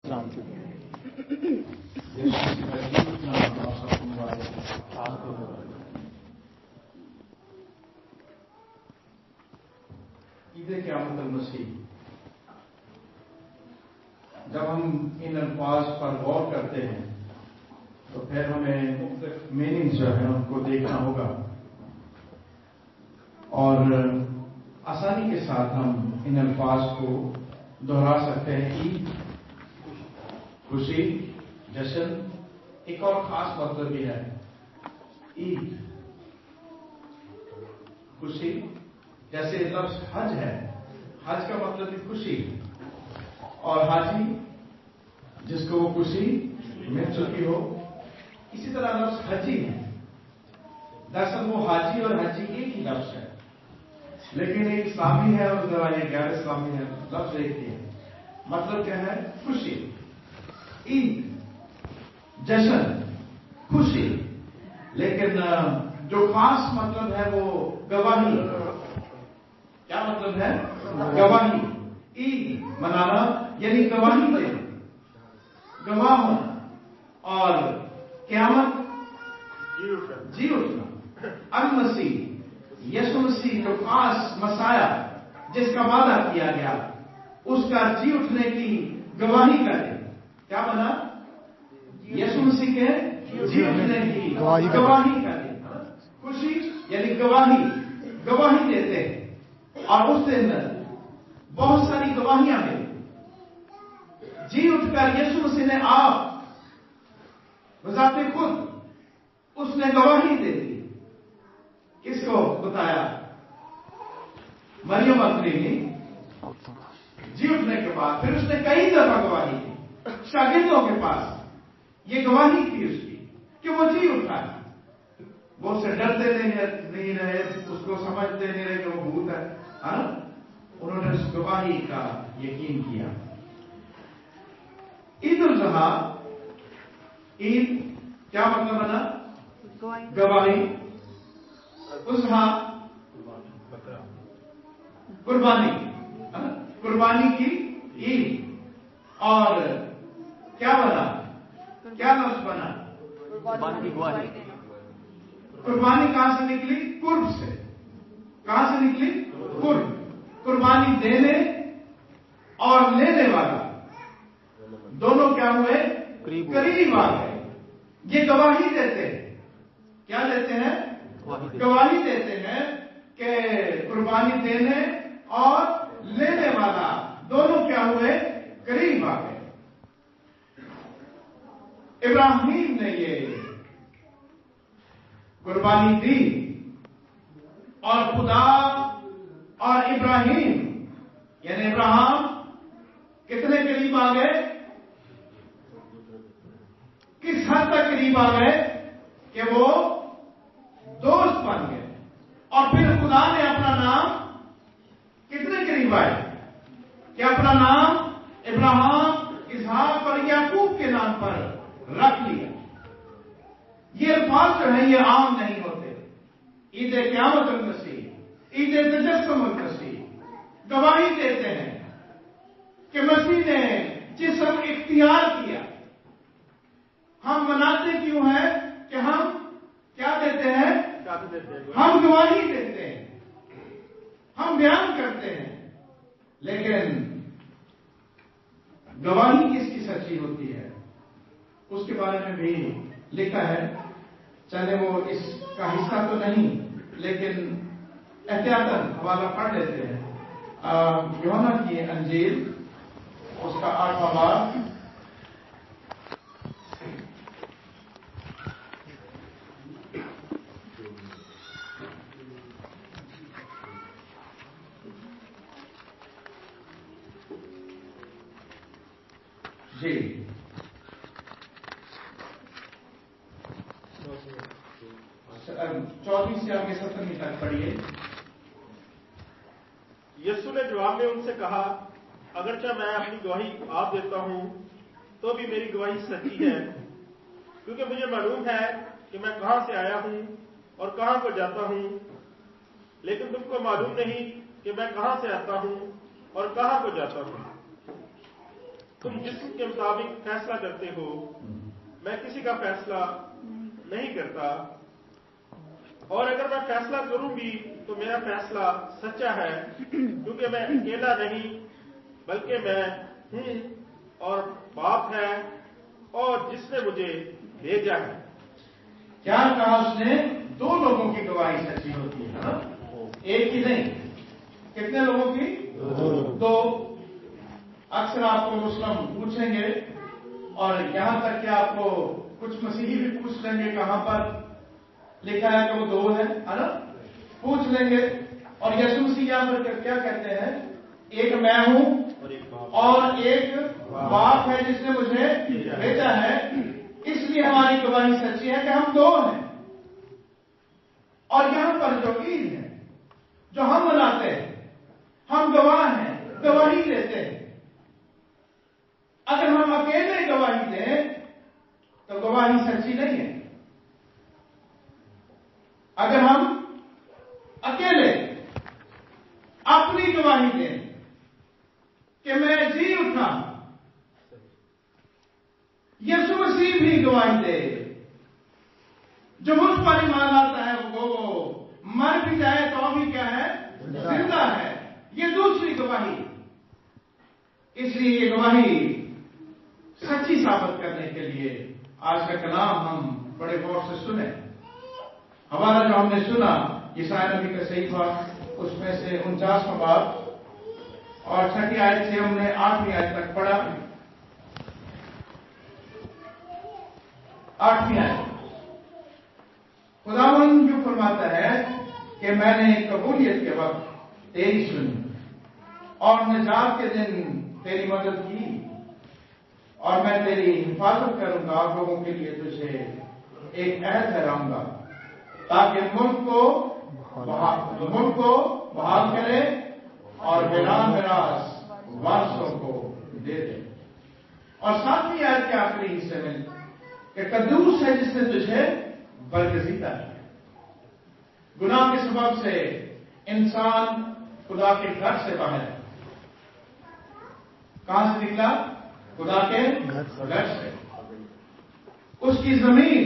عید قیامت المسیح، جب ہم ان الفاظ پر غور کرتے ہیں تو پھر ہمیں مختلف میننگز جو ہیں ان کو دیکھنا ہوگا، اور آسانی کے ساتھ ہم ان الفاظ کو دہرا سکتے ہیں۔ عید، خوشی، جشن، ایک اور خاص مطلب بھی ہے۔ عید، خوشی، جیسے لفظ حج ہے، حج کا مطلب بھی خوشی، اور حاجی جس کو وہ خوشی مل چکی ہو، اسی طرح لفظ حجی ہے۔ دراصل وہ حاجی اور حجی ایک ہی لفظ ہے، لیکن ایک اسلامی ہے اور ذرا یہ غیر اسلامی ہے، لفظ ایک ہی ہے۔ مطلب کیا ہے؟ خوشی۔ عید، جشن، خوشی، لیکن جو خاص مطلب ہے وہ گواہی۔ کیا مطلب ہے؟ گواہی۔ عید منانا یعنی گواہی دینا، گواہ ہونا، اور قیامت جی اٹھنا۔ المسیح، یسوع مسیح جو خاص مسایا جس کا وعدہ کیا گیا، اس کا جی اٹھنے کی گواہی کرے۔ کیا بنا؟ یسوع مسیح کے جی اٹھنے کی گواہی کرے۔ خوشی یعنی گواہی دیتے ہیں، اور اس دن بہت ساری گواہیاں ملی۔ جی اٹھ کر یسوع مسیح نے آپ بذات خود اس نے گواہی دے دی۔ کس کو بتایا؟ مریم مگدلینی نے جی اٹھنے کے بعد پھر اس نے کئی دفعہ گواہی دی شاگردوں کے پاس۔ یہ گواہی تھی اس کی کہ وہ جی اٹھا ہے۔ وہ اسے ڈرتے نہیں رہے، اس کو سمجھتے نہیں رہے کہ وہ بھوت ہے، انہوں نے اس گواہی کا یقین کیا۔ عید الاضحیٰ، عید کیا مطلب بنا؟ گواہی۔ اضحیٰ قربانی کی عید، اور کیا بنا؟ کیا لفظ بنا؟ قربانی کہاں سے نکلی؟ قرب سے۔ کہاں سے نکلی؟ قرب۔ قربانی دینے اور لینے والا دونوں کیا ہوئے؟ قریب آ گئے۔ یہ گواہی دیتے ہیں۔ کیا دیتے ہیں؟ گواہی دیتے ہیں کہ قربانی دینے اور لینے والا دونوں کیا ہوئے؟ قریب آ گئے۔ ابراہیم نے یہ قربانی دی، اور خدا اور ابراہیم یعنی ابراہیم کتنے قریب آ گئے؟ کس حد تک قریب آ گئے کہ وہ دوست بن گئے، اور پھر خدا نے اپنا نام کتنے قریب آئے کہ اپنا نام ابراہیم، اسحاق اور یعقوب کے نام پر رکھ لیا۔ یہ الفاظ جو ہیں یہ عام نہیں ہوتے۔ عید قیامت المسیح، عید تجسم المسیح گواہی دیتے ہیں کہ مسیح نے جسم اختیار کیا۔ ہم مناتے کیوں ہیں کہ ہم کیا دیتے ہیں؟ ہم گواہی دیتے ہیں، ہم بیان کرتے ہیں، لیکن گواہی کس کی سچی ہوتی ہے اس کے بارے میں بھی لکھا ہے۔ چلے وہ اس کا حصہ تو نہیں، لیکن احتیاطاً حوالہ پڑھ لیتے ہیں۔ یوحنا کی انجیل، اس کا 8واں باب، جی 24 سے آگے 17 تک پڑھیے۔ یسوع نے جواب میں ان سے کہا، اگرچہ میں اپنی گواہی آپ دیتا ہوں تو بھی میری گواہی سچی ہے، کیونکہ مجھے معلوم ہے کہ میں کہاں سے آیا ہوں اور کہاں کو جاتا ہوں، لیکن تم کو معلوم نہیں کہ میں کہاں سے آتا ہوں اور کہاں کو جاتا ہوں۔ तुम जिस्म के मुताबिक फैसला करते हो, मैं किसी का फैसला नहीं करता, और अगर मैं फैसला करूं भी तो मेरा फैसला सच्चा है, क्योंकि मैं अकेला नहीं बल्कि मैं हूं और बाप है और जिसने मुझे भेजा है। क्या कहा उसने? 2 लोगों की गवाही सच्ची होती है ना, एक ही नहीं। कितने लोगों की? 2। अक्सर आपको मुस्लिम पूछेंगे, और यहां तक कि आपको कुछ मसीही भी पूछ लेंगे कहां पर लिखा है कि वो 2 है ना, पूछ लेंगे। और यीशु मसीह यहां पर क्या कहते हैं? एक मैं हूं और एक बाप है जिसने मुझे भेजा है, इसलिए हमारी गवाही सच्ची है कि हम 2 हैं। और यहां पर जो ईद है जो हम मनाते हैं, हम गवाह हैं, गवाही देते हैं। अगर हम अकेले गवाही दें तो गवाही सच्ची नहीं है। अगर हम अकेले अपनी गवाही दें कि मैं जी उठा, यीशु मसीह भी गवाही दे, जो मुझ पर ईमान लाता है वो मर भी जाए तो भी क्या है? जिंदा है। ये दूसरी गवाही। इसलिए ये गवाही सच्ची साबित करने के लिए आज का कलाम हम बड़े गौर से सुने। हमारा जो हमने सुना यशायाह नबी का सहीफा, उसमें से 49वां बाब और 6ठी आयत से हमने 8वीं आयत तक पढ़ा। 8वीं आयत, खुदावंद जो फरमाता है कि मैंने कबूलियत के वक्त तेरी सुनी और निजात के दिन तेरी मदद की, और मैं तेरी हिफाजत करूंगा और लोगों के लिए तुझे एक अहद ठहराऊंगा, ताकि मुल्क को बहाल करे और वीरान मिरास वारसों को दे दे। और 7वीं आयत के आखिरी हिस्से में कि कद्दूस है जिसने तुझे बरगजीदा किया। गुनाह के सबब से इंसान खुदा के घर से बाहर है। कहां से निकला? खुदा के घर से। उसकी जमीन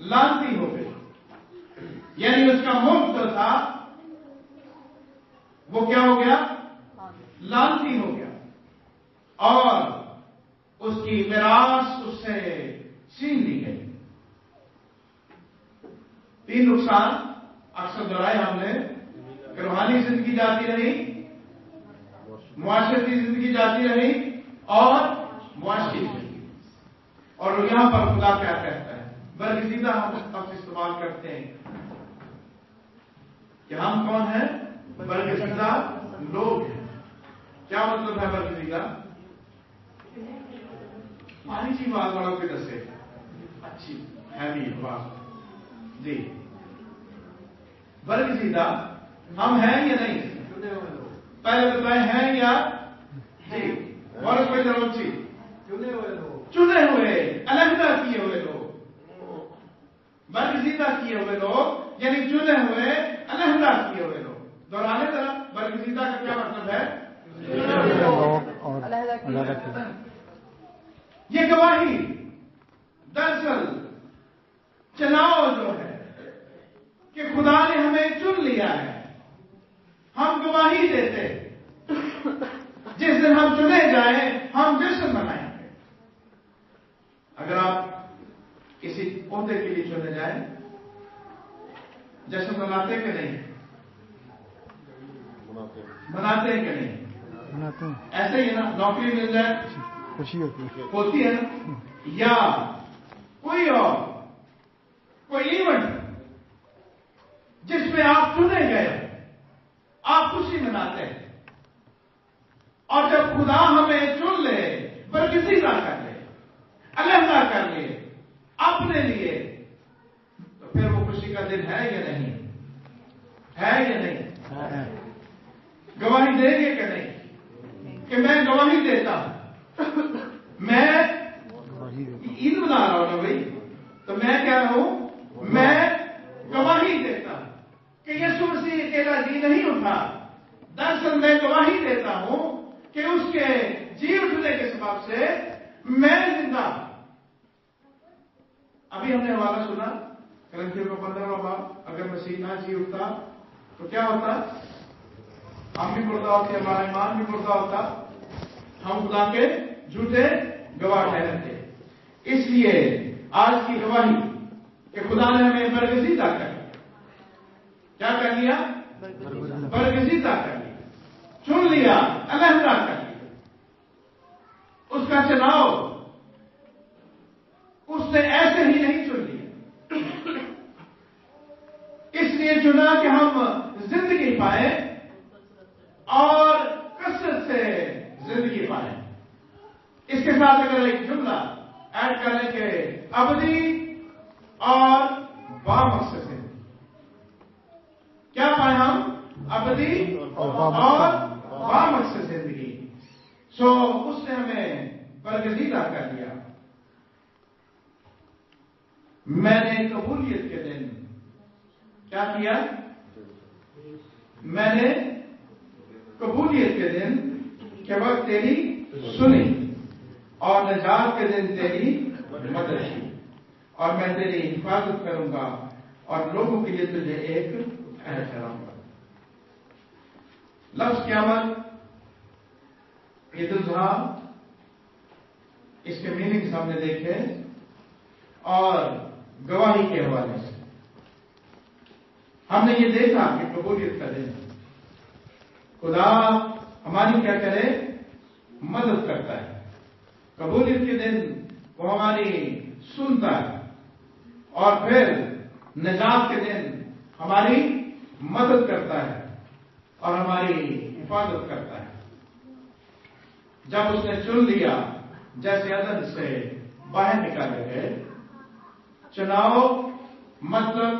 लानती हो गई, यानी उसका मुल्क जो था वो क्या हो गया? लानती हो गया, और उसकी मिरास उससे छीन ली गई। 3 नुकसान अक्सर दोहराए हमने कि रूहानी जिंदगी जाती रही, मुआशरती जिंदगी जाती रही और मुआशरी जिंदगी। और यहां पर खुदा क्या कहता है? बरगजीदा हम लफ्ज़ इस्तेमाल करते हैं कि हम कौन है? बरगजीदा लोग हैं। क्या मतलब है बरगजीदा? मानी जी बात वालों के दसे अच्छी हैवी बात जी। बरगजीदा हम हैं या नहीं? पहले बताए हैं या जी? और कोई जरूरत थी? चुने हुए, अलहदा किए हुए लोग, बरगजीदा किए हुए लोग, यानी चुने हुए, अलहदा किए हुए लोग। दोहराने तरह बरगजीदा का क्या मतलब है? ये गवाही दरअसल चुनाव जो है कि खुदा ने हमें चुन लिया है, हम गवाही देते। जिस दिन हम चुने जाए हम जश्न मनाएंगे। अगर आप किसी ओहदे के लिए चुने जाए, जश्न मनाते कि नहीं? मनाते हैं कि नहीं? मनाते हैं। ऐसे ही ना, नौकरी मिल जाए खुशी होती है ना, या कोई और कोई इवेंट जिसमें आप चुने गए, आप खुशी मनाते हैं। और जब खुदा हमें चुन ले, बरगजीदा कर ले, अलहदा कर ले अपने लिए, तो फिर वो खुशी का दिन है या नहीं? है या नहीं? गवाही देंगे कि नहीं? कि मैं गवाही देता हूं, मैं ईद मना रहा हूं ना भाई, तो मैं क्या हूं? मैं गवाही देता हूं कि यीशु मसीह अकेला जी नहीं उठा। दरअसल मैं गवाही देता हूं कि उसके जी उठने के सबब मैं जिंदा। अभी हमने हवाला सुना करंथियों का 15वां बाब, अगर मसीह ना जी उठता तो क्या होता? हम भी मुर्दा होते, हमारा ईमान भी मुर्दा होता, हम खुदा के झूठे गवाह ठहरते। इसलिए आज की गवाही कि खुदा ने हमें बरगजीदा कर लिया। क्या कर लिया? बरगजीदा कर लिया, चुन लिया, अलहदा कर लिया। उसका चुनाव उसने ऐसे ही नहीं चुन लिया, इसलिए चुना कि हम जिंदगी पाए और कसरत से जिंदगी पाए। इसके साथ अगर एक जुमला ऐड कर लें कि अबदी और बामकसद से क्या पाए हम? अबदी और बामकसद जिंदगी। सो उसने हमें बरगजीदा कर लिया। मैंने कबूलियत के दिन क्या किया? मैंने कबूलियत के दिन के वक्त तेरी सुनी और नजात के दिन तेरी मदद की, और मैं तेरी हिफाजत करूंगा और लोगों के लिए तुझे एक ठहराऊंगा। लफ्ज क़यामत, ईद उल जुहा, इसके मीनिंग्स हमने देखे और गवाही के हवाले से हमने ये देखा कि कबूलियत का दिन खुदा हमारी क्या करे? मदद करता है। कबूलियत के दिन वो हमारी सुनता है और फिर निजात के दिन हमारी मदद करता है और हमारी हिफाजत करता है। जब उसने चुन लिया, जैसे अदन से बाहर निकाले गए, चुनाव मतलब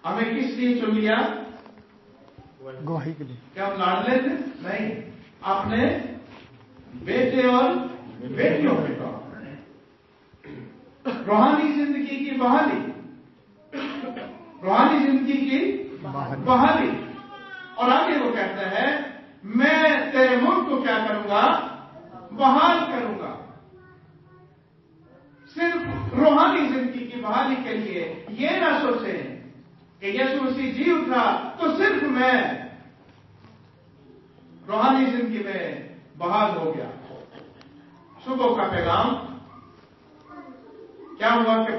हमें किस लिए चुन लिया? गवाही के लिए। क्या हम लाडले थे? नहीं, अपने बेटे और बेटियों के तौर, रूहानी जिंदगी की बहाली, रूहानी जिंदगी की बहाली। और आगे वो कहता है, मैं तेरे मुल्क को क्या करूंगा? बहाल करूंगा। सिर्फ रूहानी जिंदगी की बहाली के लिए ये ना सोचें कि यीशु मसीह जी उठा तो सिर्फ मैं रूहानी जिंदगी में बहाल हो गया। सुबह का पैगाम क्या हुआ कि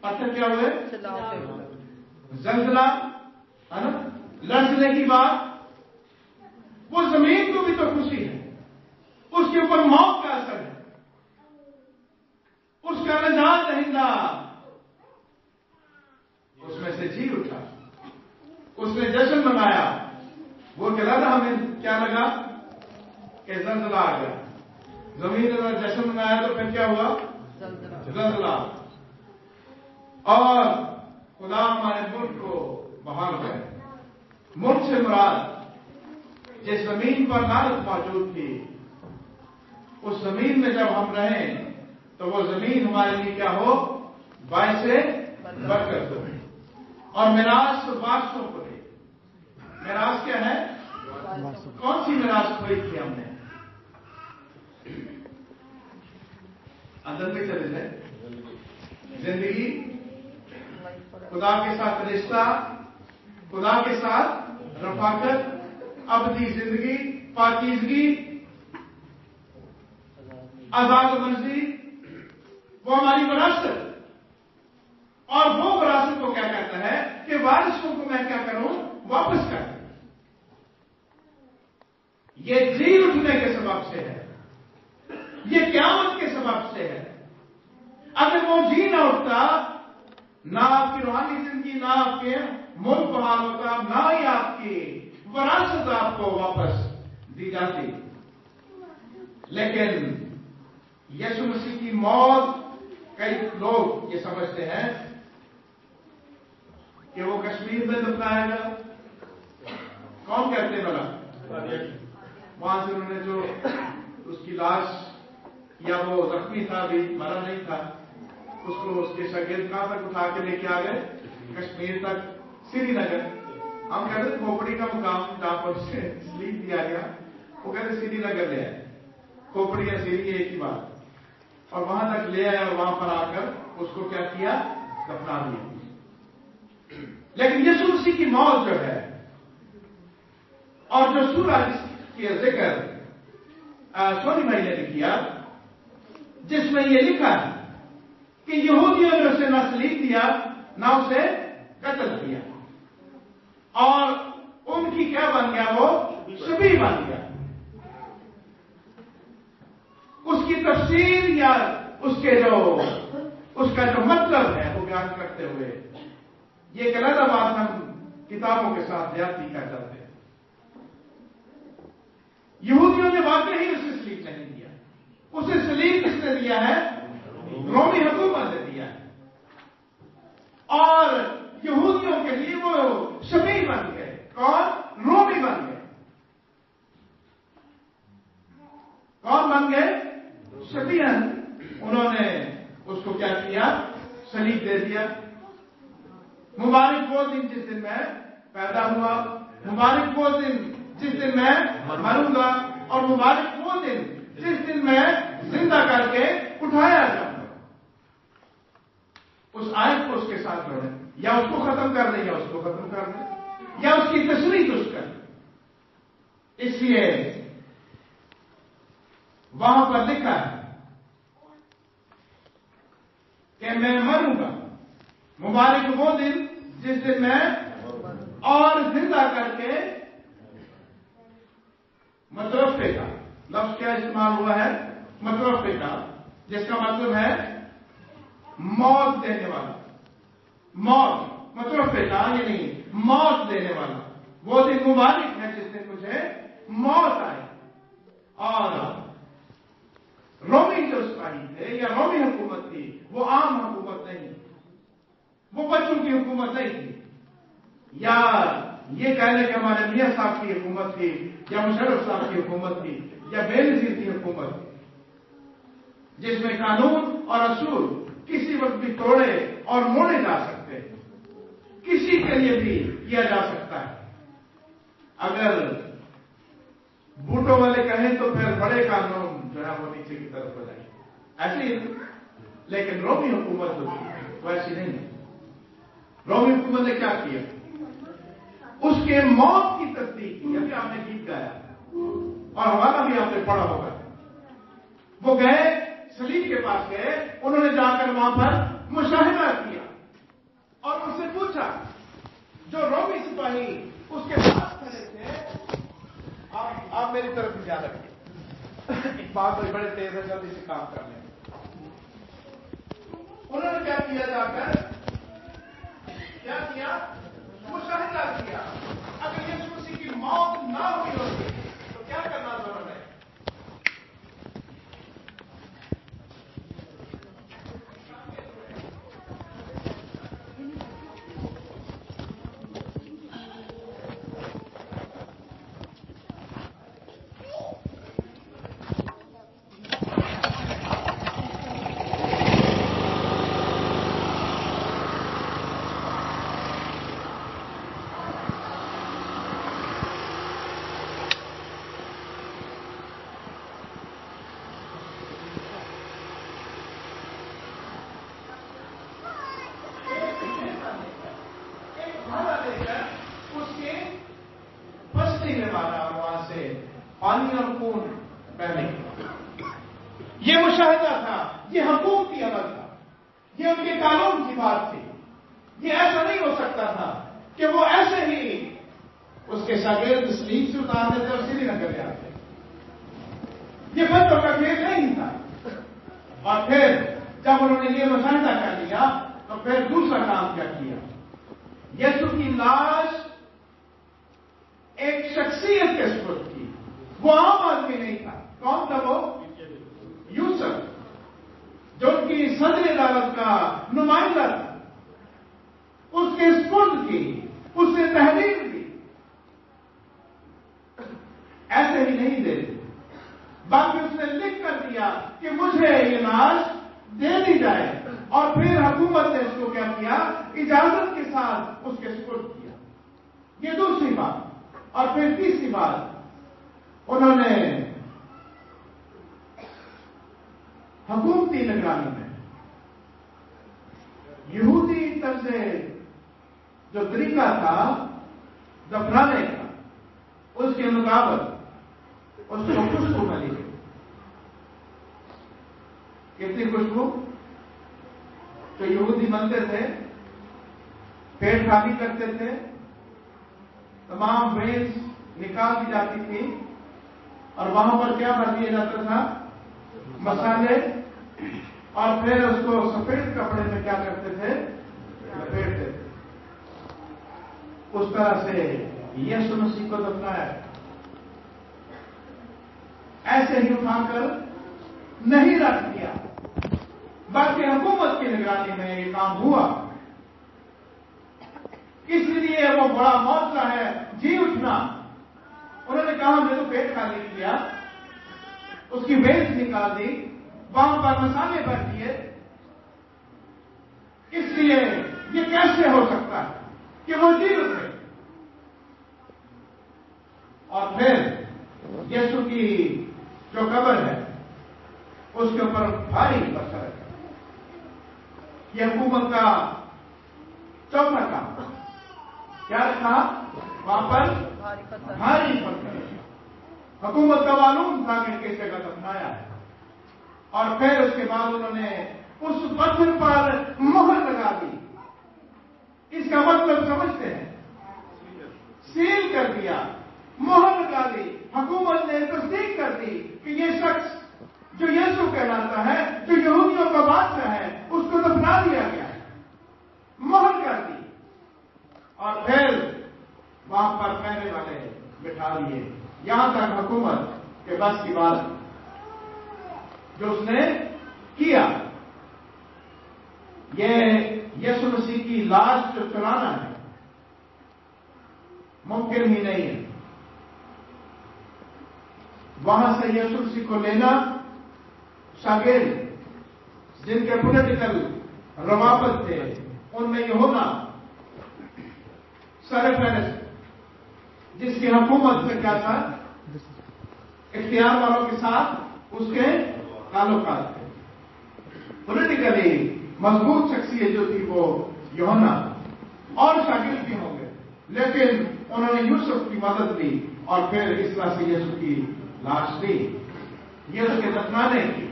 पत्थर क्या हुए? जलजला, है ना, लड़ने की बात। वो जमीन को भी तो खुशी है, उसके ऊपर मौत का असर है, उसका निजात दहिंदा उसमें से जी उठा, उसने जश्न मनाया। वो कहला था, हमें क्या लगा कि जलजला आ गया। जमीन ने जश्न मनाया तो फिर क्या हुआ? जलजला। और खुदा हमारे मुल्क को बहाल करे। मुल्क से मुराद जिस जमीन पर लानत मौजूद थी, उस जमीन में जब हम रहें तो वो जमीन हमारे लिए क्या हो? बायसे बरकत हो। और मिरास वारसों को दे। मिरास क्या है? कौन सी मिरास खोई थी हमने? अंदर में चले जाए, जिंदगी, खुदा के साथ रिश्ता, खुदा के साथ रफाकत, अबदी जिंदगी, पाकीज़गी, आजाद मर्जी, वो हमारी विरासत। और वो विरासत को क्या कहता है कि वारिसों को मैं क्या करूं? वापस कर। ये जी उठने के सबब से है, ये क़यामत के सबब से है। अगर वो जी ना उठता, ना आपकी रूहानी जिंदगी, ना आपके मुल्क बहाल होता, ना ही आपकी विरासत आपको वापस दी जाती। लेकिन यीशु मसीह की मौत, कई लोग ये समझते हैं कि वो कश्मीर में दफनाया गया। कौन कहते भला? वहां से उन्होंने जो उसकी लाश, या वो जख्मी था, अभी मरा नहीं था, उसको उसके शागिर्द कहां तक उठा के लेके आ गए? कश्मीर तक, श्रीनगर। हम कहते थे खोपड़ी का मुकाम जहां पर उसे स्लीप दिया गया, वो कहते श्रीनगर ले आए। खोपड़ियां सीधी एक ही बात, और वहां तक ले आया और वहां पर आकर उसको क्या किया, दफना दिया। लेकिन यीशु मसीह की मौत जो है और जो सूरह की जिक्र सोनी भाई ने किया, जिसमें यह लिखा है कि यहूदियों ने उसे न सलीब दिया न उसे कत्ल किया, और उनकी क्या बन गया, वो शबीह बन गया। उसकी तफसीर या उसका जो मतलब है वो बयान करते हुए ये एक अलग बात हम किताबों के साथ ज्यादती कर जाते हैं। यहूदियों ने वाकई ही उसे सलीब नहीं दिया, उसे सलीब किसने दिया है, रोमी हुकूमत ने दिया है, और यहूदियों के लिए वो शबीह बन गए। कौन? रोमी बन गए। कौन बन गए? शबीहन। उन्होंने उसको क्या किया, सलीब दे दिया। मुबारक वो दिन जिस दिन मैं पैदा हुआ, मुबारक वो दिन जिस दिन मैं मरूंगा, और मुबारक वो दिन जिस दिन मैं जिंदा करके उठाया जाऊंगा। उस आयत को उसके साथ जोड़े, या उसको खत्म कर दे, या उसको खत्म कर दे, या उसकी तशरीह दुरुस्त कर दे। इसलिए वहां पर लिखा है कि मैं मरूंगा, मुबारक वो दिन जिस दिन मैं और जिंदा करके, मतरफे का लफ्ज क्या इस्तेमाल हुआ है, मतरफे का, जिसका मतलब है मौत देने वाला। मौत मतरफे का यानी मौत देने वाला। वो दिन मुबारक है जिस दिन मुझे मौत आई। और रोमी जो सिपाही थे या रोमी हुकूमत थी, वो आम हुकूमत नहीं, वो बच्चों की हुकूमत नहीं थी, या ये कह लें कि हमारे मियां साहब की हुकूमत थी, या मुशर्रफ साहब की हुकूमत थी, या बेनजीर की हुकूमत थी, जिसमें कानून और असूल किसी वक्त भी तोड़े और मोड़े जा सकते हैं, किसी के लिए भी किया जा सकता है। अगर बूटों वाले कहें तो फिर बड़े कानून जो है वो नीचे की तरफ हो जाएंगे, ऐसे ही। लेकिन रोमी हुकूमत जो थी वो ऐसी नहीं है। रोमी हुकूमत ने क्या किया, उसके मौत की तस्दीक की। अभी आपने गीत गाया और हमारा भी आपने पढ़ा होगा। वो गए, सलीब के पास गए, उन्होंने जाकर वहां पर मुशाहिदा किया और उससे पूछा, जो रोमी सिपाही उसके पास खड़े थे, आप मेरी तरफ ध्यान रखिए, एक बात बड़े तेज है, जल्दी से काम कर लें। उन्होंने क्या किया, जाकर क्या किया, मुशाहिदा किया। अगर यीशु मसीह की मौत ना हुई होती तो क्या करना जरूर है। पानी और खून बहने। ये मुशाहिदा था, ये हुकूमती अमल था, ये उनके कानून की बात थी। ये ऐसा नहीं हो सकता था कि वो ऐसे ही उसके शागिर्द सलीब से उतार देते और श्रीनगर ले आते। ये बच्चों का खेल नहीं था। और फिर जब उन्होंने ये मुशाहिदा कर लिया तो फिर दूसरा काम क्या किया, यीशु की लाश एक शख्सियत के सुपुर्द की। वो आम आदमी नहीं था। कौन था वो? यूसुफ, जो उनकी सदर अदालत का नुमाइंदा था। उसके सुपुर्द की, उससे तहरीर दी। ऐसे ही नहीं दे दी, बल्कि उसने लिख कर दिया कि मुझे ये लाश दे दी जाए। और फिर हुकूमत ने इसको क्या किया, इजाजत के साथ उसके सुपुर्द किया। ये दूसरी बात। और फिर तीसरी बात, उन्होंने हुकूमती निगरानी में यहूदी तरफ से जो तरीका था दफनाने का, उसके मुताबिक उसको खुशबू मिली। कितनी खुशबू? तो यहूदी बनते थे, पेट खाली करते थे, तमाम वेल्स निकाल दी जाती थी और वहां पर क्या भर दिया जाता था? मसाले, और फिर उसको सफेद कपड़े में क्या करते थे? लपेटते थे। उस तरह से यीशु मसीह को दफनाया। ऐसे ही उठाकर नहीं रख दिया, बल्कि हुकूमत की निगरानी में ये काम हुआ। इसलिए वो बड़ा मौका है जी उठना। उन्होंने कहा हमने तो पेट खाली किया, उसकी वेल्स निकाल दी, वहां पर मसाले भर दिए, इसलिए ये कैसे हो सकता है कि वो जी उठे? और फिर यीशु की जो कब्र है उसके ऊपर भारी पत्थर है। यह हुकूमत का चौथा काम क्या रखा? वहां पर भारी पत्थर। हुकूमत का मालूम था कि किस जगह दफनाया है, और फिर उसके बाद उन्होंने उस पत्थर पर मोहर लगा दी। इसका मतलब समझते हैं? सील कर दिया, मोहर लगा दी। हुकूमत ने तस्दीक कर दी कि ये शख्स जो यीशु कहलाता है, जो यहूदियों का बादशाह है, उसको दफना दिया गया है, मोहर कर दी। और फिर वहां पर पहने वाले बिठा दिए। यहां तक हुकूमत के बस की बात जो उसने किया, ये यीशु मसीह की लाश जो चुराना है, मुमकिन ही नहीं है। वहां से यीशु मसीह को लेना, शागिर्द जिनके पॉलिटिकल रवाबत थे, उनमें यूहन्ना सरफहरिस्त, जिसकी हुकूमत में क्या था? इख्तियार वालों के साथ उसके ताल्लुकात थे। पॉलिटिकली मजबूत शख्सियत जो थी वो यूहन्ना, और शागिर्द भी होंगे, लेकिन उन्होंने यूसुफ की मदद ली और फिर इस तरह से यीशु की लाश दी, यीशु के दफनाने की।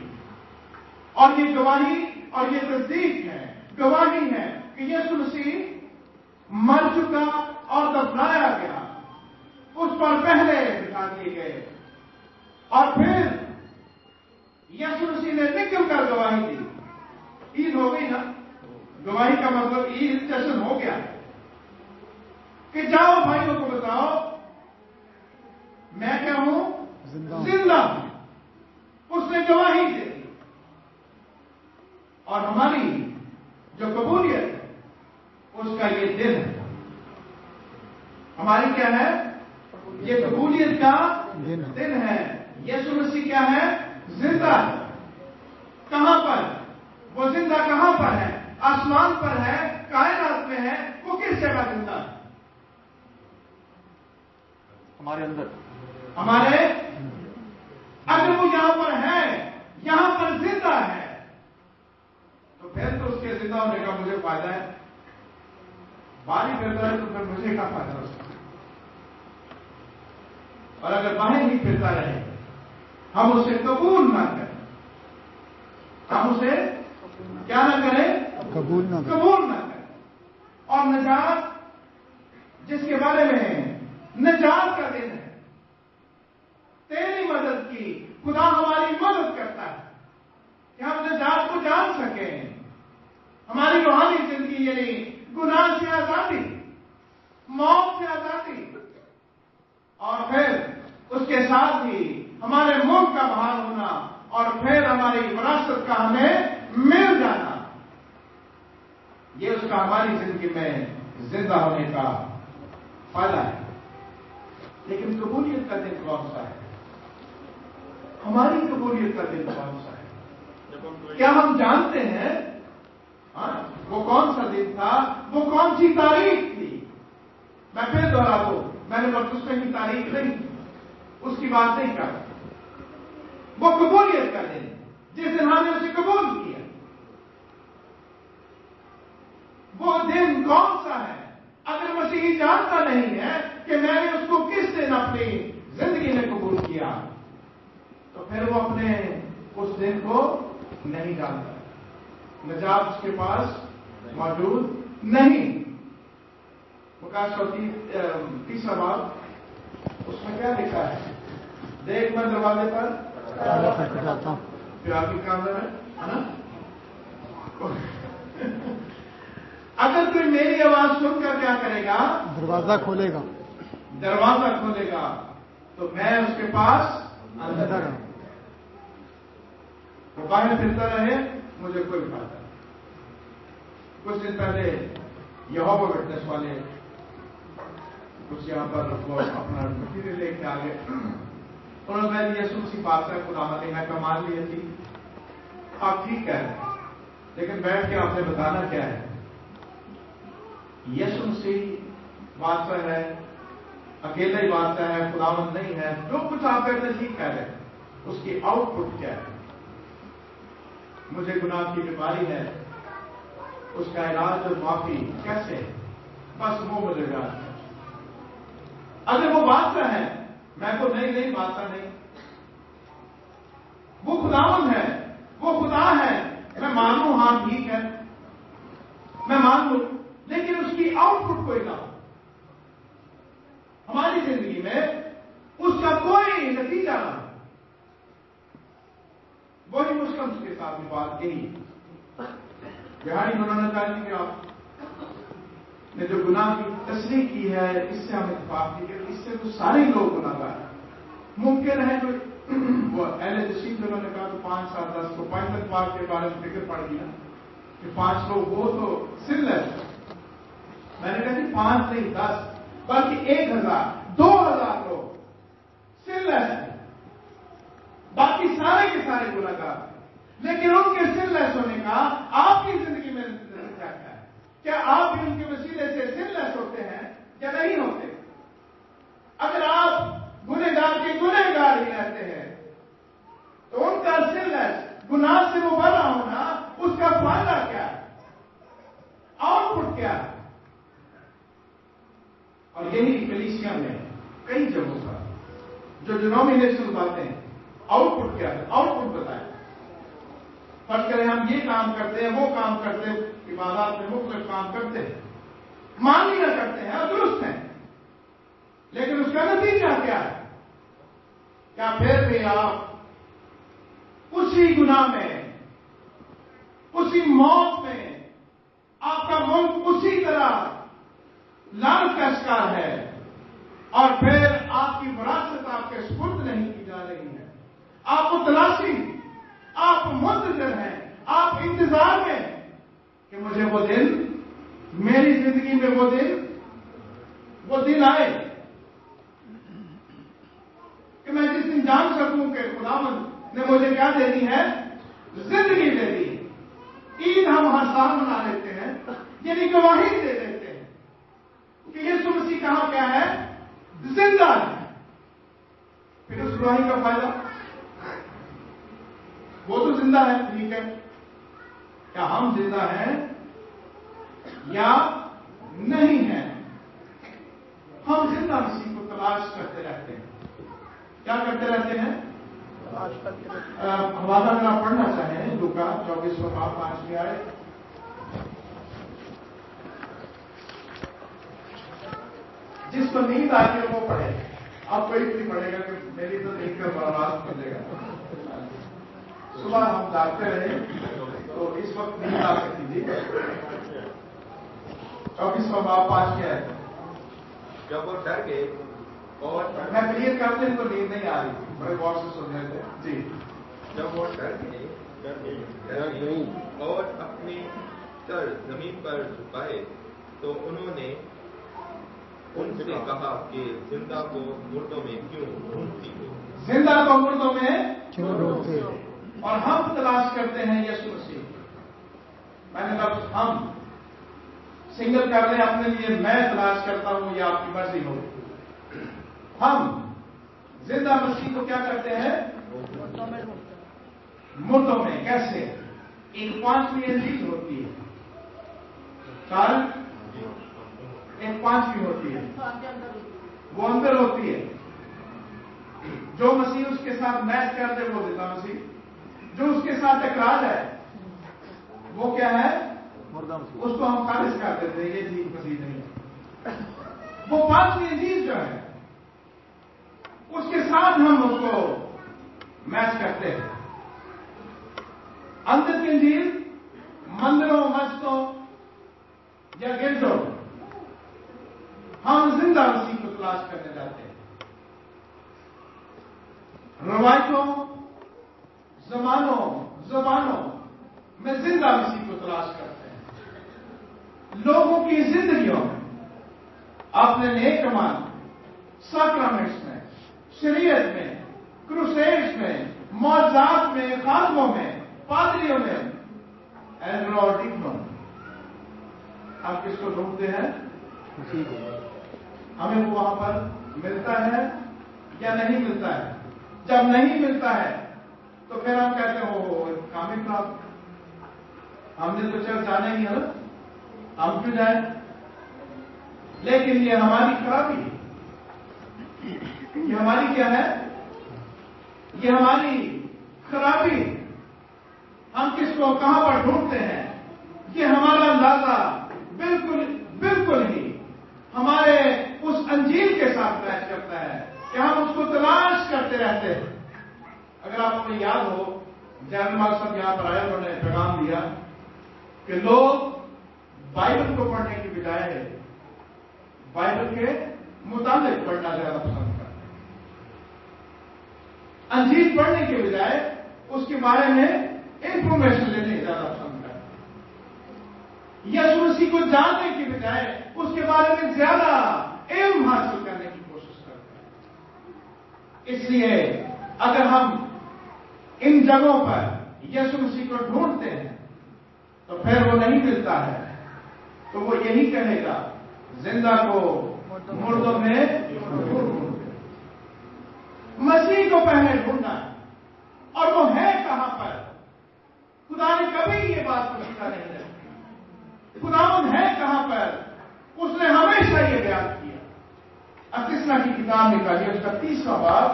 और ये गवाही और ये तस्दीक है, गवाही है कि यीशु मसीह मर चुका और दफनाया गया, उस पर पहले बिठा दिए गए, और फिर यीशु मसीह ने निकल कर गवाही दी। ईद हो गई ना? गवाही का मतलब ईद जश्न हो गया कि जाओ भाइयों को बताओ मैं क्या हूं? जिंदा हूं। उसने गवाही दे दी। और हमारी जो कबूलियत है उसका ये दिन है। हमारी क्या है? ये कबूलियत का दिन है। यीशु मसीह क्या है? जिंदा है। कहां पर? वो जिंदा कहां पर है? आसमान पर है, कायनात में है। वो किस जगह जिंदा है? हमारे अंदर, हमारे। अगर वो यहां पर है, यहां पर जिंदा है, तो फिर तो उसके जिंदा होने का मुझे फायदा है। बाहर फिरता है तो फिर मुझे क्या फायदा उसका? और अगर बाहर ही फिरता रहे, हम उसे कबूल ना करें, हम उसे क्या ना करें? कबूल ना करें। और निजात जिसके बारे में निजात का दिन है, तेरी मदद की, खुदा हमारी मदद करता है कि हम निजात को जान सकें। हमारी रूहानी जिंदगी यानी गुनाह से आजादी, मौत से आजादी, और फिर उसके साथ ही हमारे मुल्क का बहाल होना, और फिर हमारी विरासत का हमें मिल जाना, ये उसका हमारी जिंदगी में जिंदा होने का फायदा है। लेकिन कबूलियत का दिन कौन सा है? हमारी कबूलियत का दिन कौन सा है? क्या हम जानते हैं वो कौन सा दिन था? वो कौन सी तारीख थी? मैं फिर दोहरा दूं, मैंने बपतिस्मे की तारीख नहीं, उसकी बात नहीं कर। वो कबूलियत का दिन, जिस दिन हमने उसे قبول کیا. وہ دن کون سا ہے؟ اگر مسیحی جانتا نہیں ہے کہ میں نے اس کو کس دن اپنی زندگی میں قبول کیا، تو پھر وہ اپنے اس دن کو نہیں جانتا. نجات اس کے پاس موجود نہیں. مکاشفہ 30 باب اس میں کیا لکھا ہے؟ دیکھ میں دروازے پر پھر آپ کی کام ہے نا. اگر کوئی میری آواز سن کر کیا کرے گا؟ دروازہ کھولے گا. دروازہ کھولے گا تو میں اس کے پاس اندر آؤں. وہ باہر پھرتا رہے مجھے کوئی فائدہ. کچھ دن پہلے یہوہ وٹنس والے کچھ یہاں پر وہ اپنا مٹیریل لے کے آگے انہوں نے یسوع مسیح بات کر خدا میں کمان لی تھی. آپ ٹھیک کہہ رہے ہیں لیکن بیٹھ کے آپ نے بتانا کیا ہے؟ یسوع مسیح بادشاہ ہے، اکیلا ہی بادشاہ ہے، خداوند نہیں ہے. جو کچھ آپ کہتے ہیں ٹھیک کہہ رہے ہیں، اس کی آؤٹ پٹ کیا ہے؟ مجھے گناہ کی بیماری ہے، اس کا علاج اور معافی کیسے؟ بس وہ مجھے جانتا ہے. اگر وہ بادشاہ ہے، میں کو نہیں بادشاہ نہیں. وہ خداوند ہے، وہ خدا ہے. میں مانوں ہاں ٹھیک ہے، میں مان لوں، لیکن اس کی آؤٹ پٹ کوئی نہ ہو ہماری زندگی میں، اس کا کوئی نتیجہ نہ ہو. وہی مسلم کے ساتھ بھی بات یہی بہاری مولانا چاہیے کہ آپ نے جو گناہ کی تصریح کی ہے، اس سے ہم اتفاق کی کہ اس سے تو سارے لوگ گناہ گار ہیں. ممکن ہے جو وہ اہل تشریف جو انہوں نے کہا تو 5 7 10 کو 5 پاک کے بارے میں فکر پڑ گئی نا کہ 5 لوگ وہ تو سن لیس. میں نے کہا کہ 5 نہیں 10 بلکہ 1000 2000 لوگ سن لیس ہیں، باقی سارے کے سارے گناہ گار ہیں. لیکن ان کے سن لیس ہونے کا آپ کی زندگی میں کیا ہے؟ کیا آپ بھی ان کے وسیلے سے سن لیس ہوتے ہیں یا نہیں ہوتے؟ اگر آپ گنہگار کے گنہگار ہی رہتے ہیں تو ان کا سن لیس گناہ سے مبرا ہونا، اس کا فائدہ کیا ہے؟ آؤٹ پٹ کیا ہے؟ اور یہی کلیسیا میں کئی جگہوں پر جو ڈینومینیشن باتیں ہیں، آؤٹ پٹ کیا ہے؟ آؤٹ پٹ بتائیں. فرض کریں ہم یہ کام کرتے ہیں، وہ کام کرتے ہیں، عبادات میں مختلف کام کرتے ہیں، مان لیا کرتے ہیں اور درست ہیں، لیکن اس کا نتیجہ کیا ہے؟ کیا پھر بھی آپ اسی گناہ میں، اسی موت میں، آپ کا ملک اسی طرح لعنت کا شکار ہے، اور پھر آپ کی وراثت آپ کے سپرد نہیں کی جا رہی ہے؟ آپ متلاشی، آپ منتظر ہیں، آپ انتظار میں کہ مجھے وہ دن، میری زندگی میں وہ دن آئے کہ میں جس دن جان سکوں کہ خداوند نے مجھے کیا دینی ہے؟ زندگی دے دی. عید ہم ہر سال منا لیتے ہیں، یعنی گواہی دے دیتے ہیں کہ یسوع مسیح کہاں کیا ہے؟ زندہ ہے. پھر اس گواہی کا فائدہ؟ وہ تو زندہ ہے، ٹھیک ہے. کیا ہم زندہ ہیں یا نہیں ہیں؟ ہم زندہ مسیح کو تلاش کرتے رہتے ہیں. کیا کرتے رہتے ہیں؟ حوالہ اگر آپ پڑھنا چاہیں لوکا 24 باب 5 آئے. جس کو نیند آئی ہے وہ پڑھے. آپ کوئی نہیں پڑھے گا کہ میری تو نیند کر برباد کر دے گا. صبح ہم جاگتے رہے تو اس وقت نیند آ سکتی تھی. 24 باب 5 ہے. جب وہ ڈر گئے اور میں کلیئر کرتے ہیں تو نیند نہیں آ رہی تھی، بڑے غور سے سن رہے تھے. جی. جب وہ ڈر گئے اور اپنے سر زمین پر جھکائے تو انہوں نے ان سے کہا کہ زندہ کو مردوں میں کیوں ڈھونڈتی ہو؟ زندہ کو مردوں میں کیوں ڈھونڈتے ہو؟ اور ہم تلاش کرتے ہیں یسوع مسیح. میں نے لفظ ہم سنگل کر لیں اپنے لیے، میں تلاش کرتا ہوں یا آپ کی مرضی ہو. ہم زندہ مسیح کو کیا کرتے ہیں؟ مردوں میں. کیسے؟ एक 5वीं अंजील होती है, काल एक 5वीं होती है, वो अंदर होती है। जो मसीह उसके साथ मैच करते वो देता मसीह, जो उसके साथ टकरार है वो क्या है, उसको हम खारिज कर देते हैं, ये चीज मसीह नहीं है। वो 5वीं अंजील जो है उसके साथ हम उसको मैच करते हैं। अंदर की अंजील मंदिरों, मस्जिदों या गिरजों हम जिंदा मसीह को तलाश करने जाते हैं। रवायतों, जमानों, जबानों में जिंदा मसीह को तलाश करते हैं। लोगों की जिंदगियों में अपने नेक अमाल, सैक्रामेंट्स में, शरीयत में, क्रूसेड्स में, मौजात में, खादमों में, पादरियों में, एल्ड्रोटिकों में हम किसको ढूंढते हैं? हमें वो वहां पर मिलता है या नहीं मिलता है? जब नहीं मिलता है तो फिर हम कहते हो काम ही खराब, हमने तो चल जाना ही है ना, हम क्यों जाए? लेकिन ये हमारी खराबी है, ये हमारी क्या है? ये हमारी खराबी। हम किसको कहां पर ढूंढते हैं? ये हमारा अंदाजा बिल्कुल ही हमारे उस अंजील के साथ मैच करता है कि हम उसको तलाश करते रहते हैं। अगर आपको याद हो, जयमाल साहब यहां पर आए, उन्होंने पैगाम दिया कि लोग बाइबल को पढ़ने की बजाय बाइबल के मुताबिक पढ़ना ज्यादा पसंद करते हैं। अंजील पढ़ने के बजाय उसके बारे में इंफॉर्मेशन लेने ज्यादा पसंद करते हैं। यीशु मसीह को जानने की बजाय उसके बारे में ज्यादा इल्म हासिल करने की कोशिश करते हैं। इसलिए अगर हम इन जगहों पर यीशु मसीह को ढूंढते हैं तो फिर वो नहीं मिलता है, तो वो यही कहेगा, जिंदा को मुर्दों में ढूंढ। मसीह को पहले ढूंढना, और वो है कहां पर? खुदा ने कभी ये बात को लिखा नहीं है। खुदावंद है कहां पर? उसने हमेशा ये बयान किया। अकीसना की किताब निकालिए, उसका 30वां बाब,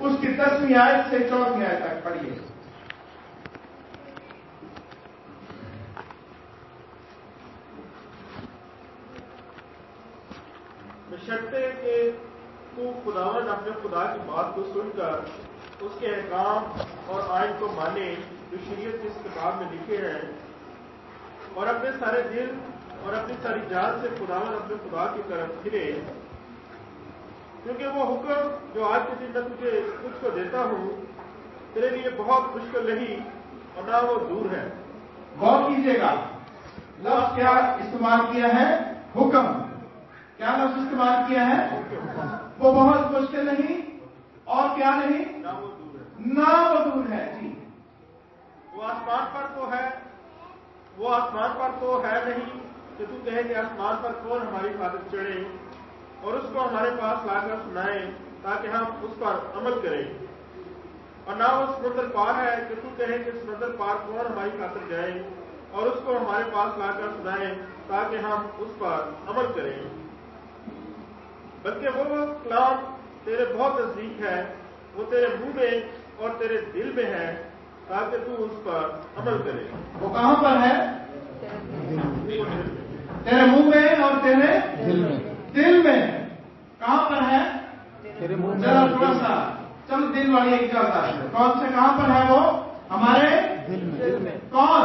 उसकी 10वीं आयत से 14वीं आयत तक पढ़िए। बशर्ते कि तू खुदावंद अपने खुदा की बात को सुनकर उसके अहकाम और आयन को माने जो शरीयत की इस किताब में लिखे हैं, और अपने सारे दिल और अपनी सारी जान से खुदावंद अपने खुदा की तरफ फिरे, क्योंकि वो हुक्म जो आज के दिन मैं तुझे तुझको देता हूं तेरे लिए बहुत मुश्किल नहीं और ना वो दूर है। गौर कीजिएगा, लफ्ज क्या इस्तेमाल किया है? हुक्म। क्या लफ्ज इस्तेमाल किया है? वो बहुत मुश्किल नहीं और क्या नहीं, ना वो दूर है। ना वो दूर है। जी, वो आसमान पर तो है, वो आसमान पर तो है नहीं कि तू कहे कि आसमान पर कौन हमारी खातिर चढ़े और उसको हमारे पास लाकर सुनाए ताकि हम उस पर अमल करें। और ना वो समुद्र पार है कि तू कहे कि समुद्र पार कौन हमारी खातिर जाए और उसको हमारे पास लाकर सुनाए ताकि हम उस पर अमल करें। बल्कि वो कलाम तेरे बहुत नजदीक है, वो तेरे मुंह में और तेरे दिल में है ताकि तू उस पर अमल करे। वो कहां पर है? तेरे मुंह में और तेरे दिल में। कहां पर है? तेरे मुंह जरा थोड़ा सा चलो दिल वाली एक चलता है। कौन से कहां पर है? वो हमारे दिल में। कौन?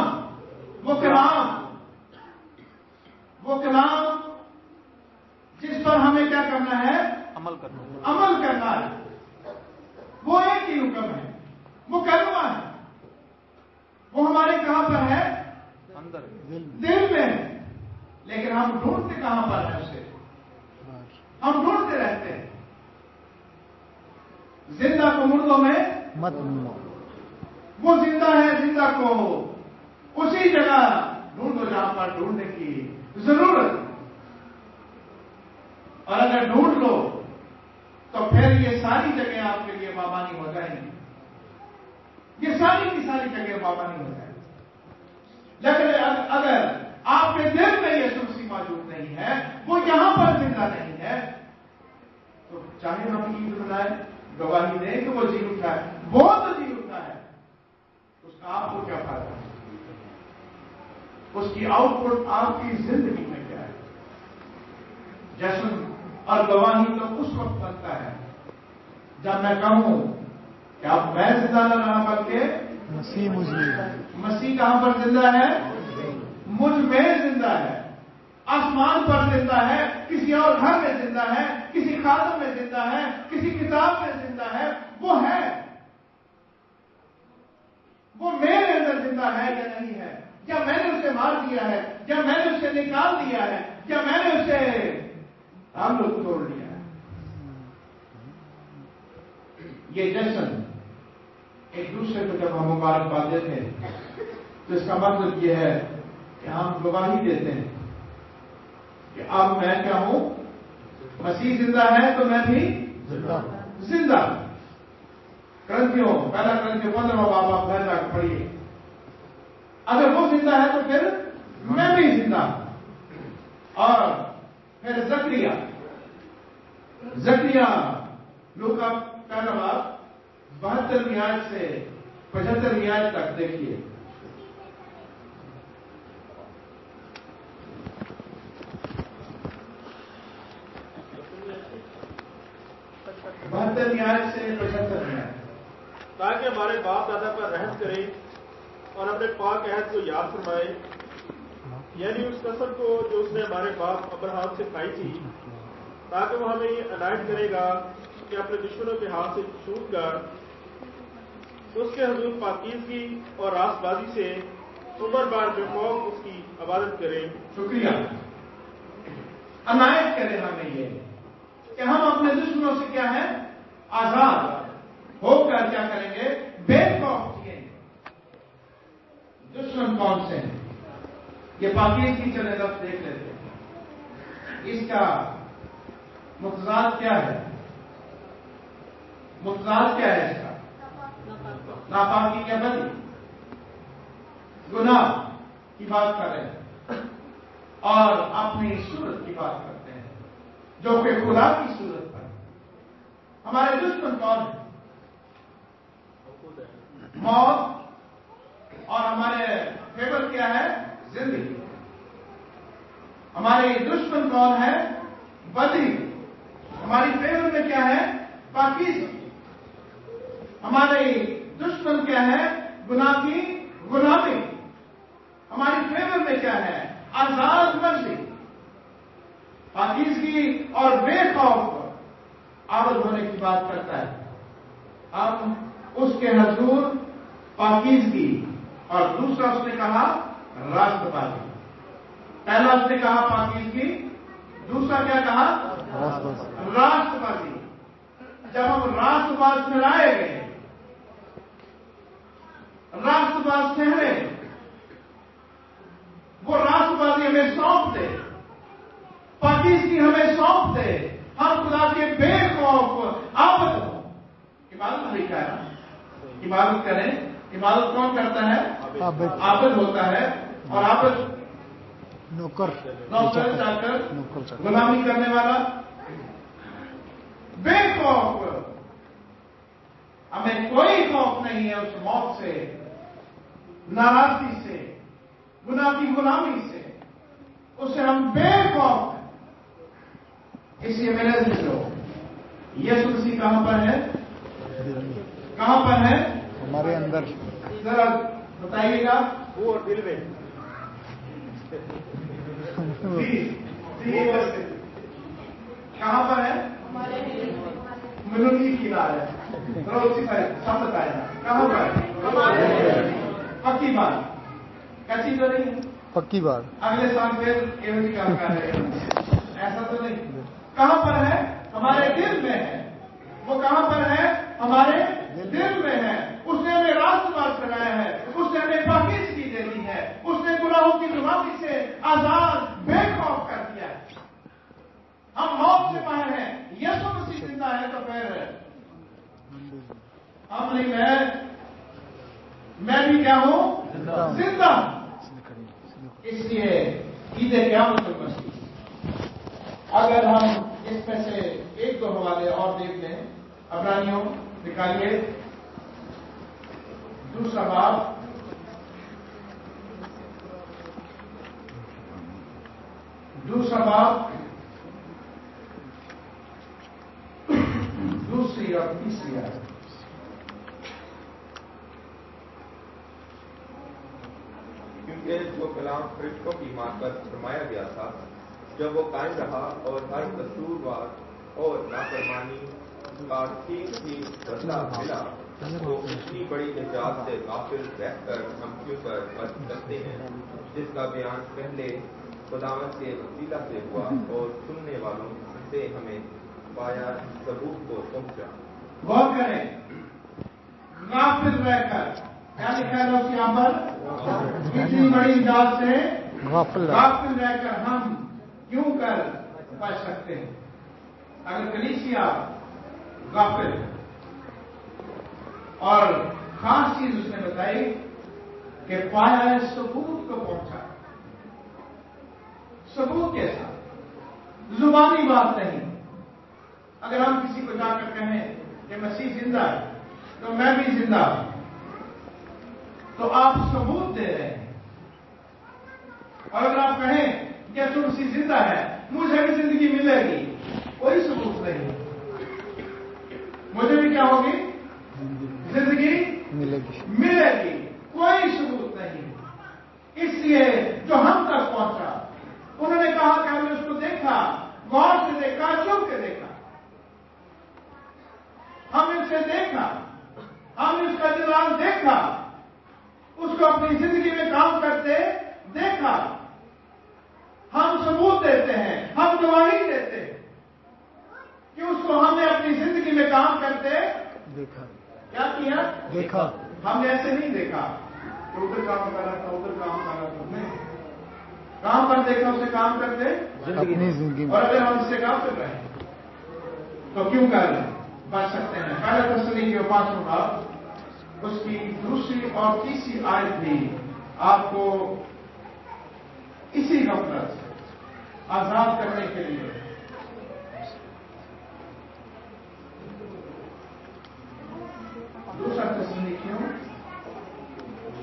वो कलाम, वो कलाम जिस पर हमें क्या करना है? अमल करना। अमल करना है। वो एक ही हुक्म है, वो कलमा है। वो हमारे कहां पर है? अंदर दिल में। लेकिन हम ढूंढते कहां पर है उसे? हम ढूंढते रहते हैं। जिंदा को मुर्दों में मत ढूंढो। वो जिंदा है, जिंदा को उसी जगह ढूंढो जहां पर ढूंढने की जरूरत। और अगर ढूंढ लो तो फिर ये सारी जगह आपके लिए बाबानी हो जाएंगी। ये सारी की सारी जगह बाबानी हो जाएंगी। लेकिन अगर आपके दिल में यीशु मसीह मौजूद नहीं है, वो यहां पर जिंदा नहीं है, तो चाहे हम ईद मनाए, गवाही दें कि वो जी उठा है, वो तो जी उठा है, उसका आपको क्या फायदा? उसकी आउटपुट आपकी जिंदगी में क्या है? जश्न और गवाही तो उस वक्त बनता है जब मैं कहूं कि अब मैं जिंदा न रहा बल्कि मसीह मुझ में। मसीह कहां पर जिंदा है? मुझ में जिंदा है। आसमान पर जिंदा है, किसी और घर में जिंदा है, किसी खातम में जिंदा है, किसी किताब में जिंदा है, वो है। वो मेरे अंदर जिंदा है या नहीं है, या मैंने उसे मार दिया है, या मैंने उसे निकाल दिया है, या मैंने उसे ताल्लुक तोड़ लिया है। ये जश्न एक दूसरे को जब हम मुबारकबाद देते हैं तो इसका मतलब यह है कि हम गवाही देते हैं कि अब मैं क्या हूं? मसीह जिंदा है तो मैं भी जिंदा। पहला ग्रंथियों 15वां बाब आप घर जाकर पढ़िए। अगर वो जिंदा है तो फिर मैं भी जिंदा। और फिर जकरिया लूका पहला बाब 72वीं आयत से 75वीं आयत तक देखिए। ताकि हमारे बाप दादा पर रहम करे और अपने पाक अहद को याद फरमाए, यानी उस कसम को जो उसने हमारे बाप अब्राहम से खाई थी, ताकि वो हमें ये अनायत करेगा कि अपने दुश्मनों के हाथ से छूट कर उसके हजूर पाकीज़गी और रास्तबाजी से उम्र बार बेखौफ उसकी इबादत करें। शुक्रिया। अनायत करें हमें ये कि हम अपने दुश्मनों से क्या है? आजाद होकर क्या करेंगे? बेखौफ जिएंगे। दुश्मन कौन से हैं? ये पाकीज़गी चले लफ्ज़ देख लेते हैं। इसका मुतज़ाद क्या है? मुतज़ाद क्या है इसका? नापाकी क्या बनी? गुनाह की बात कर रहे हैं और अपनी सूरत की बात करते हैं जो कि खुदा की सूरत पर। हमारे दुश्मन कौन है? मौत। और हमारे फेवर क्या है? जिंदगी। हमारे दुश्मन कौन है? बदी। हमारी फेवर में क्या है? पाकीज़गी। हमारे दुश्मन क्या है? गुनाह की गुलामी। हमारी फेवर में क्या है? आजाद मर्जी। पाकीज़गी और बेखौफ आबद होने की बात करता है। हम उसके हजूर पाकीज़गी और दूसरा उसने कहा रास्तबाजी। पहला उसने कहा पाकीज़गी, दूसरा क्या कहा? रास्तबाजी। जब हम रास्तबाज ठहराए गए, रास्तबाज ठहरे, वो रास्तबाजी हमें सौंप दे, पाकीज़गी हमें सौंप दे, हम खुदा के बेखौफ आबद हो। इबादत नहीं करना, इबादत करें। इबादत कौन करता है? आबद होता है। और आबद नौकर चाकर गुलामी करने वाला। बेखौफ, हमें कोई खौफ नहीं है उस मौत से, नाराजगी से, गुनाह की गुलामी से। उससे हम बेखौफ हैं। इसलिए मेरे मित्रों, यीशु मसीह कहां पर है? कहां पर है? हमारे अंदर। जरा बताइएगा। वो और दिल में। कहां पर है? मनुष्य की लाल है। तो उसी पर सब बताएगा कहां पर? पक्की बात, कच्ची तो नहीं है। पक्की बात। अगले साल फिर केवल काम कर रहे हैं, ऐसा तो नहीं। कहां पर है? हमारे दिल में है। वो कहां पर है? हमारे दिल में है। उसने हमें रास्तबाज बनाया है, उसने हमें पाकीज़गी दे दी है, उसने गुनाहों की गुलामी से आजाद बेखौफ कर दिया है। हम मौत से बाहर हैं। यीशु मसीह जिंदा है तो फिर हम नहीं, मैं भी क्या हूं? जिंदा। इसलिए ईद क़यामत मसीह, अगर हम इसमें से एक दो हवाले और देख लें, अब्रानियों निकालिए 2 बाब, दूसरी और तीसरी आयत। क्योंकि जो कलाम फरिश्तों की मार्फत फरमाया गया था, जब वो कायम रहा और हर कसूरवार और नाफरमानी का ठीक बदला मिला, तो इतनी बड़ी निजात से गाफिल रहकर हम क्यों कर सकते हैं, जिसका बयान पहले खुदावंद के वसीला से हुआ और सुनने वालों से हमें पाया सबूत को पहुंचा। गौर करें, गाफिल रहकर, क्या लिखा है दोस्त यहाँ पर? इतनी बड़ी निजात से गाफिल रहकर हम क्यों कर बच सकते हैं। अगर कलीसिया गाफिल, और खास चीज उसने बताई कि पाया है सबूत को पहुंचा। सबूत कैसा? जुबानी बात नहीं। अगर हम किसी को जाकर कहें कि मसीह जिंदा है तो मैं भी जिंदा हूं, तो आप सबूत दे रहे हैं। और अगर आप कहें कि यीशु मसीह जिंदा है, मुझे भी जिंदगी मिलेगी, कोई सबूत नहीं। मुझे भी क्या होगी? जिंदगी मिलेगी, कोई सबूत नहीं। इसलिए जो हम तक पहुंचा, उन्होंने कहा कि हमने उसको देखा, गौर से देखा, चुप के देखा, हमने उसे देखा, हमने उसका जलाल देखा, उसको अपनी जिंदगी में काम करते देखा। हम सबूत देते हैं, हम गवाही देते हैं कि उसको हमने अपनी जिंदगी में काम करते देखा। क्या किया? देखा। हमने ऐसे नहीं देखा कि उधर काम कर रहा था, उधर काम कर रहा था, नहीं। काम पर देखा, उसे काम करते अपनी जिंदगी में। और अगर हम इससे काम कर रहे हैं तो क्यों कर बच सकते हैं। पहले तस्सली के 5 बाब, उसकी दूसरी और तीसरी आयत भी आपको इसी गफलत से आजाद करने के लिए दूसरा तस्सलीकियों,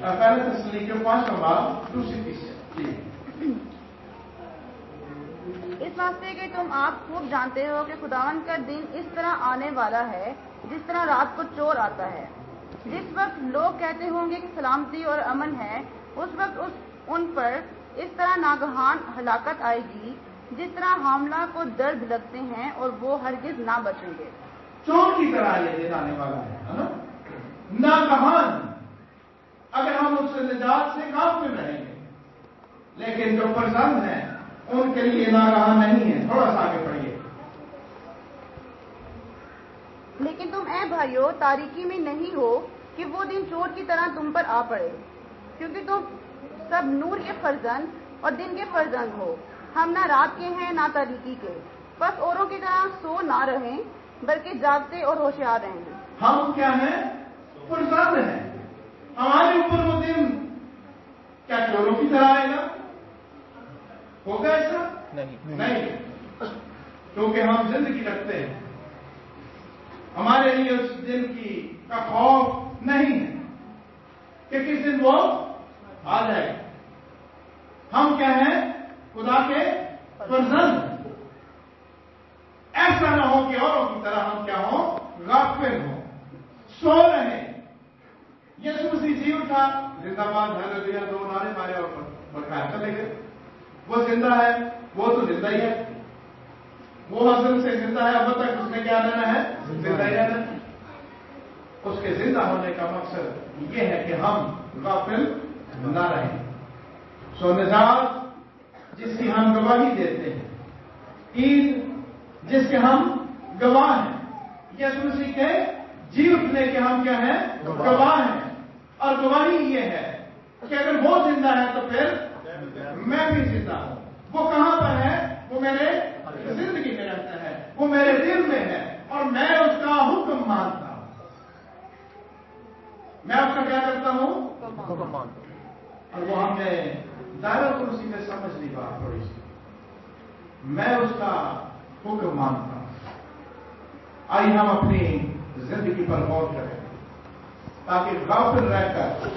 पहले तस्सलीकियों 5 बाब, दूसरी तीसरी। इस वास्ते कि तुम आप खूब जानते हो कि खुदावंद का दिन इस तरह आने वाला है जिस तरह रात को चोर आता है। जिस वक्त लोग कहते होंगे कि सलामती और अमन है, उस वक्त उन पर इस तरह नागहान हलाकत आएगी जिस तरह हामला को दर्द लगते हैं और वो हरगिज ना बचेंगे। चोर की तरह ये दिन आने वाला है ना? नागहान। अगर हम उससे निजात से गाफिल रहेंगे, लेकिन जो फर्जंद हैं उनके लिए नागहान नहीं है। थोड़ा सा आगे पढ़िए। लेकिन तुम ऐ भाइयों तारीकी में नहीं हो कि वो दिन चोर की तरह तुम पर आ पड़े, क्योंकि तुम सब नूर के फर्जंद और दिन के फर्जंद हो। हम ना रात के हैं ना तारीकी के, बस औरों की तरह सो ना रहें बल्कि जागते और होशियार रहें। हम क्या हैं? फर्जंद हैं। हमारे ऊपर वो दिन क्या चोरों की तरह आएगा? होगा ऐसा? नहीं, क्योंकि हम जिंदगी रखते हैं। हमारे लिए उस दिन का खौफ नहीं है कि किस दिन वो आ जाए। हम क्या हैं? खुदा के फर्जंद। ऐसा ना हो कि औरों की तरह हम क्या हो? गाफिल हो, सो रहे। यीशु मसीह जी उठा, जिंदाबाद, हालेलुया, 2 नारे मारे और बरखार चले गए। वो जिंदा है, वो तो जिंदा ही है, वो असल से जिंदा है। अब तक उसने क्या रहना है? जिंदा ही रहना है। उसके जिंदा होने का मकसद ये है कि हम गाफिल ना रहें। सो निजात जिसकी हम गवाही देते हैं, ईद जिसके हम गवाह हैं, यीशु मसीह के जी उठने के हम क्या हैं? गवाह हैं। और गवाही ये है कि अगर वो जिंदा है तो फिर मैं भी जिंदा हूं। वो कहां पर है? वो मेरे जिंदगी में रहता है, वो मेरे दिल में है, और मैं उसका हुक्म मानता हूं। मैं उसका क्या करता हूं? और वो हमने दायरा कुर्सी में समझ ली बात थोड़ी सी। मैं उसका हुक्म मानता हूं। आइए हम अपनी जिंदगी पर गौर करें ताकि गाफिल रहकर